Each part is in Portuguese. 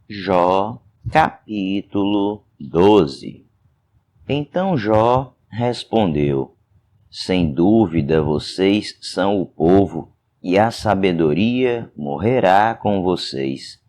Jó, capítulo 12. Então Jó respondeu: sem dúvida vocês são o povo, e a sabedoria morrerá com vocês.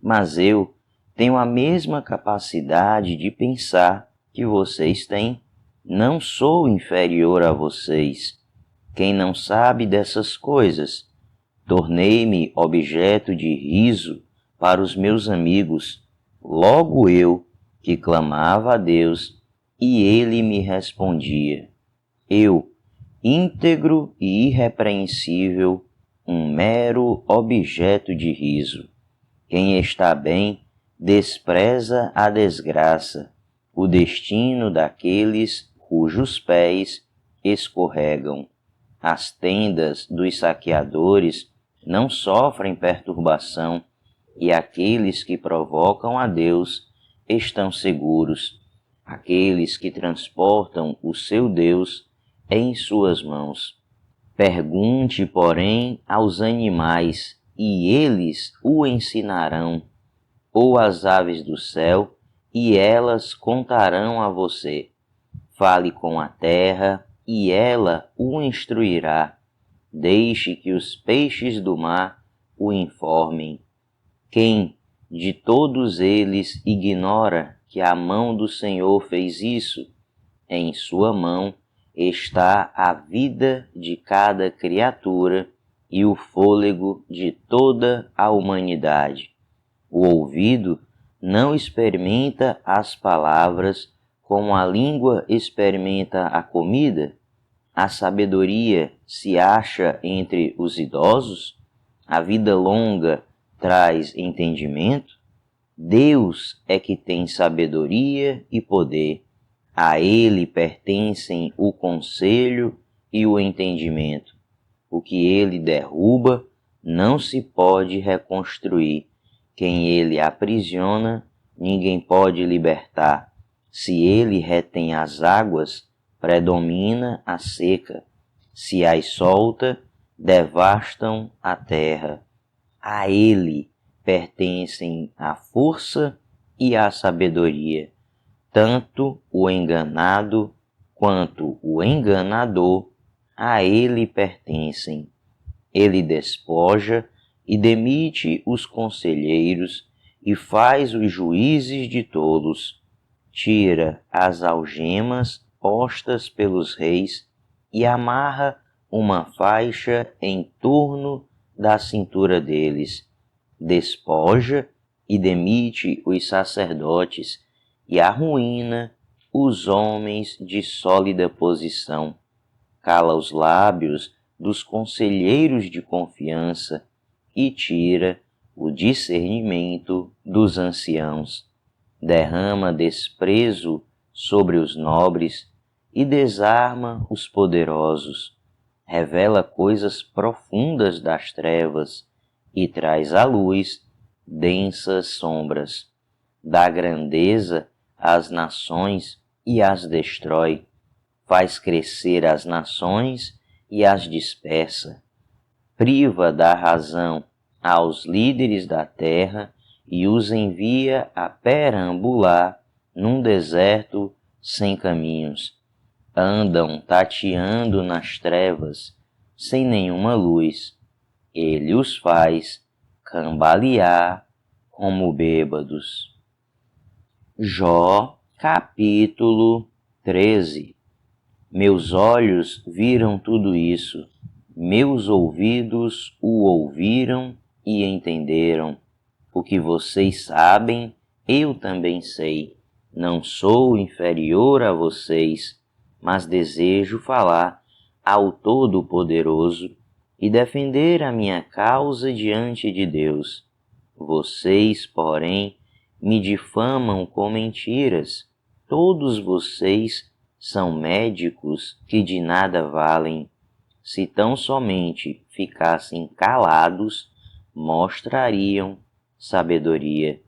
Mas eu tenho a mesma capacidade de pensar que vocês têm. Não sou inferior a vocês. Quem não sabe dessas coisas? Tornei-me objeto de riso para os meus amigos. Logo eu, que clamava a Deus, e ele me respondia. Eu, íntegro e irrepreensível, um mero objeto de riso. Quem está bem despreza a desgraça, o destino daqueles cujos pés escorregam. As tendas dos saqueadores não sofrem perturbação, e aqueles que provocam a Deus estão seguros. Aqueles que transportam o seu Deus em suas mãos. Pergunte, porém, aos animais, e eles o ensinarão, ou às aves do céu, e elas contarão a você. Fale com a terra, e ela o instruirá. Deixe que os peixes do mar o informem. Quem de todos eles ignora que a mão do Senhor fez isso? Em sua mão está a vida de cada criatura e o fôlego de toda a humanidade. O ouvido não experimenta as palavras como a língua experimenta a comida? A sabedoria se acha entre os idosos? A vida longa traz entendimento? Deus é que tem sabedoria e poder. A ele pertencem o conselho e o entendimento. O que ele derruba não se pode reconstruir. Quem ele aprisiona, ninguém pode libertar. Se ele retém as águas, predomina a seca. Se as solta, devastam a terra. A ele pertencem a força e a sabedoria. Tanto o enganado quanto o enganador a ele pertencem. Ele despoja e demite os conselheiros e faz os juízes de tolos. Tira as algemas postas pelos reis e amarra uma faixa em torno da cintura deles. Despoja e demite os sacerdotes e arruína os homens de sólida posição. Cala os lábios dos conselheiros de confiança e tira o discernimento dos anciãos. Derrama desprezo sobre os nobres e desarma os poderosos. Revela coisas profundas das trevas e traz à luz densas sombras. Dá grandeza às nações e as destrói. Faz crescer as nações e as dispersa. Priva da razão aos líderes da terra e os envia a perambular num deserto sem caminhos. Andam tateando nas trevas, sem nenhuma luz. Ele os faz cambalear como bêbados. Jó, capítulo 13. Meus olhos viram tudo isso, meus ouvidos o ouviram e entenderam. O que vocês sabem, eu também sei. Não sou inferior a vocês, mas desejo falar ao Todo-Poderoso e defender a minha causa diante de Deus. Vocês, porém, me difamam com mentiras. Todos vocês são médicos que de nada valem. Se tão somente ficassem calados, mostrariam sabedoria.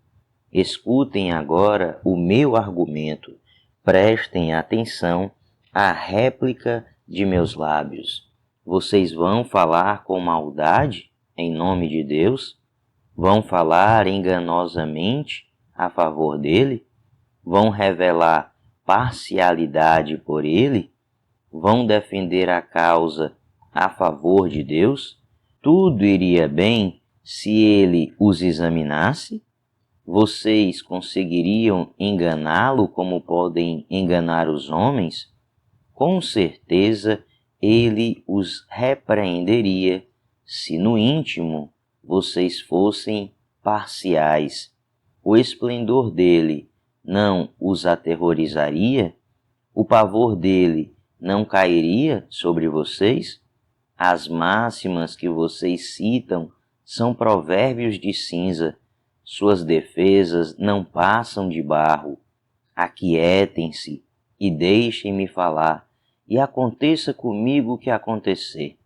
Escutem agora o meu argumento. Prestem atenção à réplica de meus lábios. Vocês vão falar com maldade em nome de Deus? Vão falar enganosamente a favor dele? Vão revelar parcialidade por ele? Vão defender a causa a favor de Deus? Tudo iria bem se ele os examinasse? Vocês conseguiriam enganá-lo como podem enganar os homens? Com certeza ele os repreenderia se no íntimo vocês fossem parciais. O esplendor dele não os aterrorizaria? O pavor dele não cairia sobre vocês? As máximas que vocês citam são provérbios de cinza. Suas defesas não passam de barro. Aquietem-se e deixem-me falar, e aconteça comigo o que acontecer,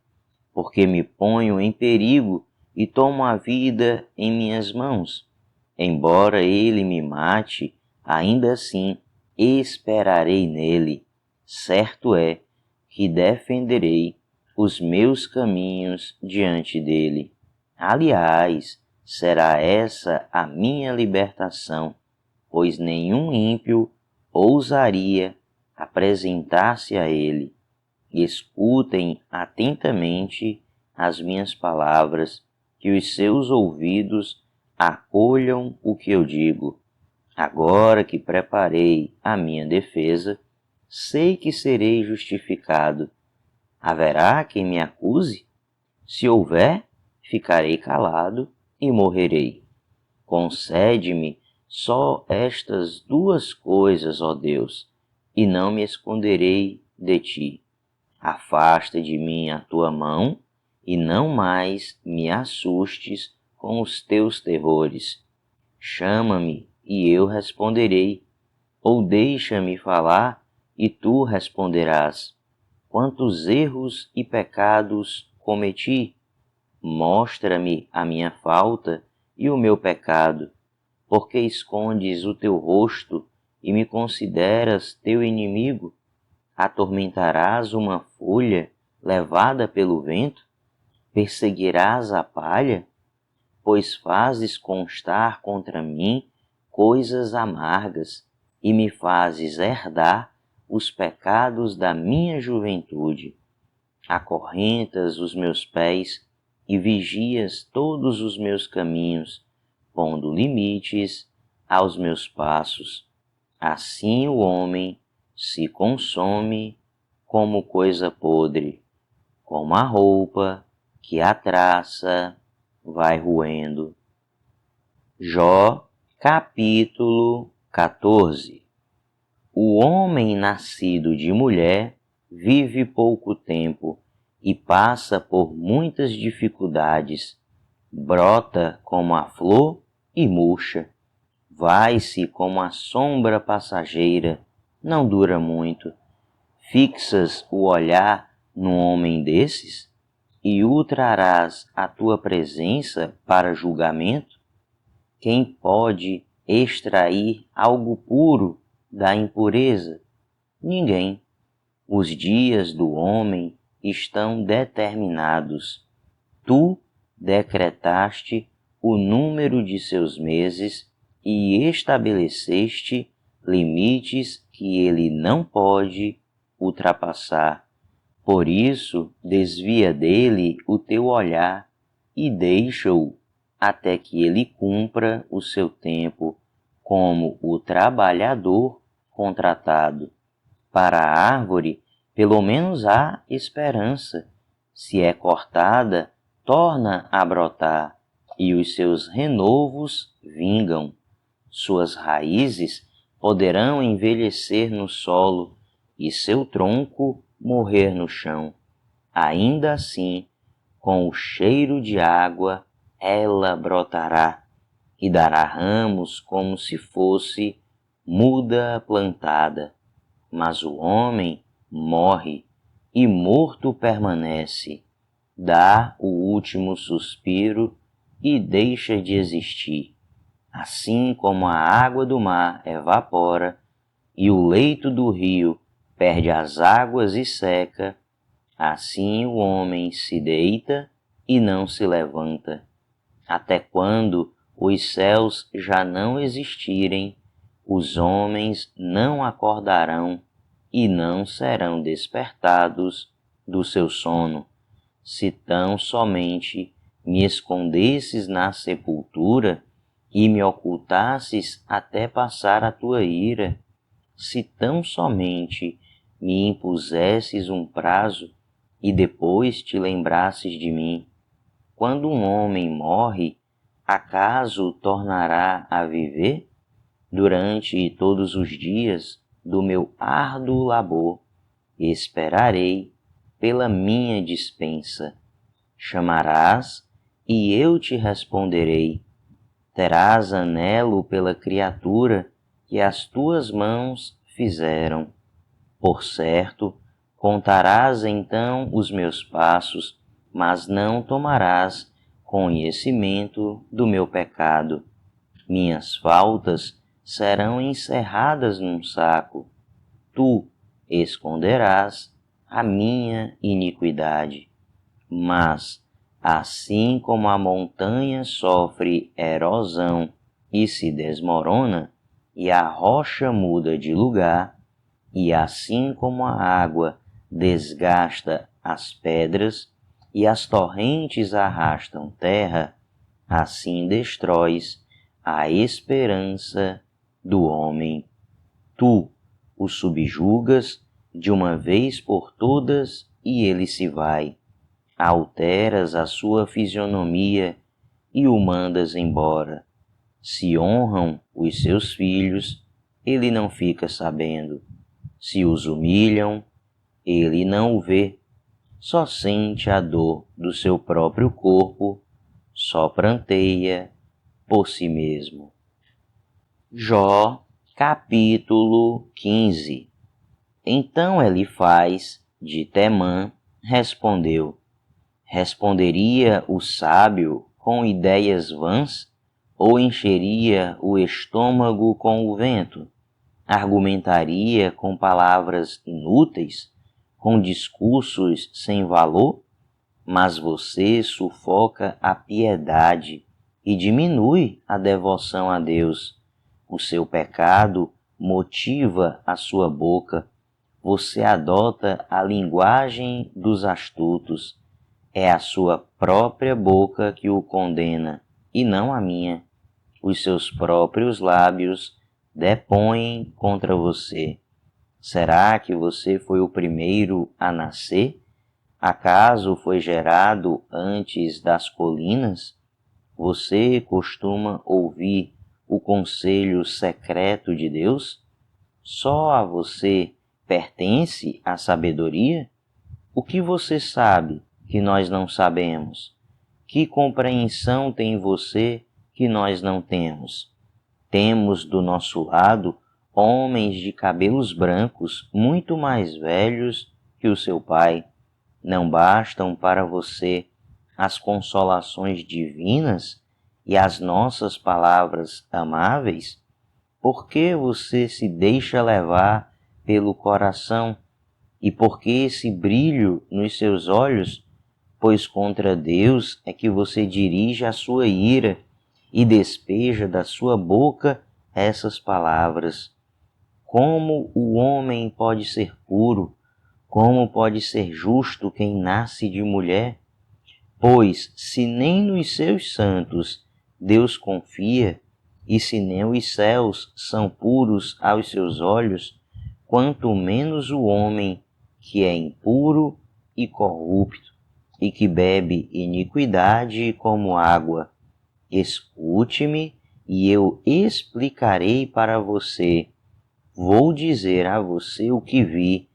porque me ponho em perigo e tomo a vida em minhas mãos. Embora ele me mate, ainda assim esperarei nele. Certo é que defenderei os meus caminhos diante dele. Aliás, será essa a minha libertação, pois nenhum ímpio ousaria apresentar-se a ele. Escutem atentamente as minhas palavras, que os seus ouvidos acolham o que eu digo. Agora que preparei a minha defesa, sei que serei justificado. Haverá quem me acuse? Se houver, ficarei calado e morrerei. Concede-me só estas duas coisas, ó Deus, e não me esconderei de ti. Afasta de mim a tua mão e não mais me assustes com os teus terrores. Chama-me e eu responderei, ou deixa-me falar e tu responderás. Quantos erros e pecados cometi? Mostra-me a minha falta e o meu pecado, porque escondes o teu rosto e me consideras teu inimigo? Atormentarás uma folha levada pelo vento? Perseguirás a palha? Pois fazes constar contra mim coisas amargas e me fazes herdar os pecados da minha juventude. Acorrentas os meus pés e vigias todos os meus caminhos, pondo limites aos meus passos. Assim o homem se consome como coisa podre, como a roupa que a traça vai roendo. Jó, capítulo 14. O homem nascido de mulher vive pouco tempo e passa por muitas dificuldades. Brota como a flor e murcha. Vai-se como a sombra passageira, não dura muito. Fixas o olhar num homem desses? E o trarás à tua presença para julgamento? Quem pode extrair algo puro da impureza? Ninguém. Os dias do homem estão determinados. Tu decretaste o número de seus meses e estabeleceste limites que ele não pode ultrapassar. Por isso, desvia dele o teu olhar e deixa-o até que ele cumpra o seu tempo, como o trabalhador contratado. Para a árvore, pelo menos há esperança. Se é cortada, torna a brotar, e os seus renovos vingam. Suas raízes poderão envelhecer no solo, e seu tronco morrer no chão. Ainda assim, com o cheiro de água, ela brotará e dará ramos como se fosse muda plantada. Mas o homem morre e morto permanece, dá o último suspiro e deixa de existir. Assim como a água do mar evapora e o leito do rio perde as águas e seca, assim o homem se deita e não se levanta. até quando os céus já não existirem, os homens não acordarão e não serão despertados do seu sono, se tão somente me escondesses na sepultura e me ocultasses até passar a tua ira, se tão somente me impusesses um prazo e depois te lembrasses de mim. Quando um homem morre, acaso tornará a viver? Durante todos os dias do meu árduo labor, esperarei pela minha dispensa. Chamarás e eu te responderei. Terás anelo pela criatura que as tuas mãos fizeram. Por certo, contarás então os meus passos, mas não tomarás conhecimento do meu pecado. Minhas faltas serão encerradas num saco. Tu esconderás a minha iniquidade. Mas, assim como a montanha sofre erosão e se desmorona, e a rocha muda de lugar, e assim como a água desgasta as pedras e as torrentes arrastam terra, assim destróis a esperança do homem. Tu o subjugas de uma vez por todas e ele se vai. Alteras a sua fisionomia e o mandas embora. Se honram os seus filhos, ele não fica sabendo. Se os humilham, ele não o vê. Só sente a dor do seu próprio corpo, só pranteia por si mesmo. Jó, capítulo 15. Então Elifaz, de Temã, respondeu: responderia o sábio com ideias vãs, ou encheria o estômago com o vento? Argumentaria com palavras inúteis, com discursos sem valor? Mas você sufoca a piedade e diminui a devoção a Deus. O seu pecado motiva a sua boca. Você adota a linguagem dos astutos. É a sua própria boca que o condena, e não a minha. Os seus próprios lábios depõem contra você. Será que você foi o primeiro a nascer? Acaso foi gerado antes das colinas? Você costuma ouvir o conselho secreto de Deus? Só a você pertence a sabedoria? O que você sabe que nós não sabemos? Que compreensão tem você que nós não temos? Temos do nosso lado homens de cabelos brancos, muito mais velhos que o seu pai. Não bastam para você as consolações divinas e as nossas palavras amáveis? Por que você se deixa levar pelo coração? E por que esse brilho nos seus olhos? Pois contra Deus é que você dirige a sua ira e despeja da sua boca essas palavras. Como o homem pode ser puro? Como pode ser justo quem nasce de mulher? Pois, se nem nos seus santos Deus confia, e se nem os céus são puros aos seus olhos, quanto menos o homem que é impuro e corrupto, e que bebe iniquidade como água. Escute-me, e eu explicarei para você. Vou dizer a você o que vi,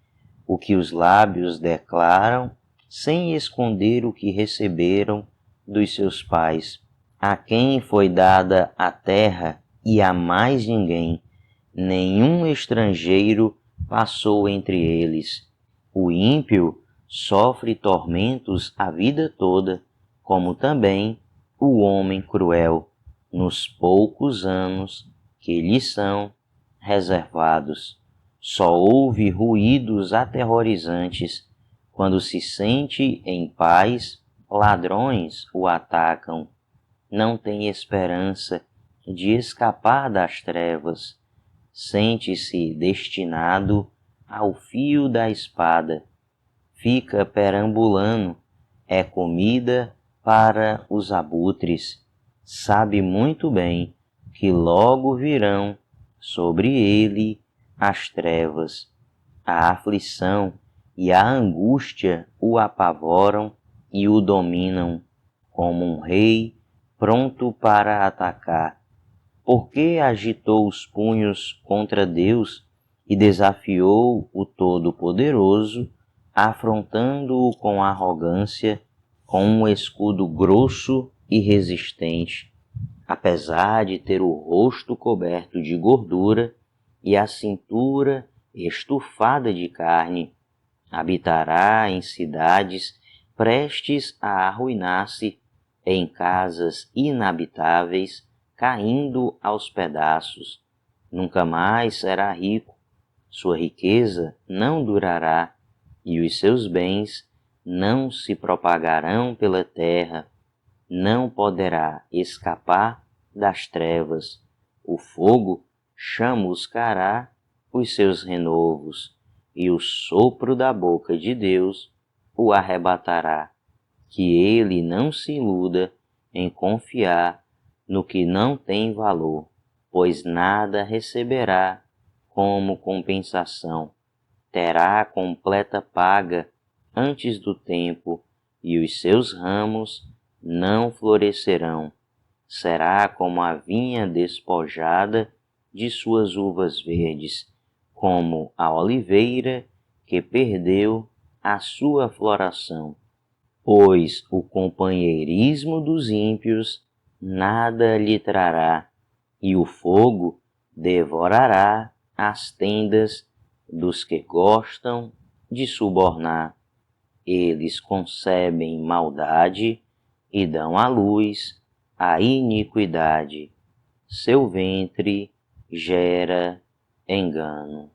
o que os lábios declaram, sem esconder o que receberam dos seus pais. A quem foi dada a terra e a mais ninguém, nenhum estrangeiro passou entre eles. O ímpio sofre tormentos a vida toda, como também o homem cruel, nos poucos anos que lhe são reservados. Só ouve ruídos aterrorizantes. Quando se sente em paz, ladrões o atacam. não tem esperança de escapar das trevas, sente-se destinado ao fio da espada, fica perambulando, é comida para os abutres, sabe muito bem que logo virão sobre ele as trevas, a aflição e a angústia o apavoram e o dominam, como um rei pronto para atacar. Porque agitou os punhos contra Deus e desafiou o Todo-Poderoso, afrontando-o com arrogância, com um escudo grosso e resistente, apesar de ter o rosto coberto de gordura e a cintura estufada de carne. Habitará em cidades prestes a arruinar-se, em casas inabitáveis, caindo aos pedaços. Nunca mais será rico, sua riqueza não durará, e os seus bens não se propagarão pela terra. Não poderá escapar das trevas. O fogo chamuscará os seus renovos, e o sopro da boca de Deus o arrebatará. Que ele não se iluda em confiar no que não tem valor, pois nada receberá como compensação. Terá completa paga antes do tempo, e os seus ramos não florescerão. Será como a vinha despojada de suas uvas verdes, como a oliveira que perdeu a sua floração. Pois o companheirismo dos ímpios nada lhe trará, e o fogo devorará as tendas dos que gostam de subornar. Eles concebem maldade e dão à luz a iniquidade. Seu ventre gera engano.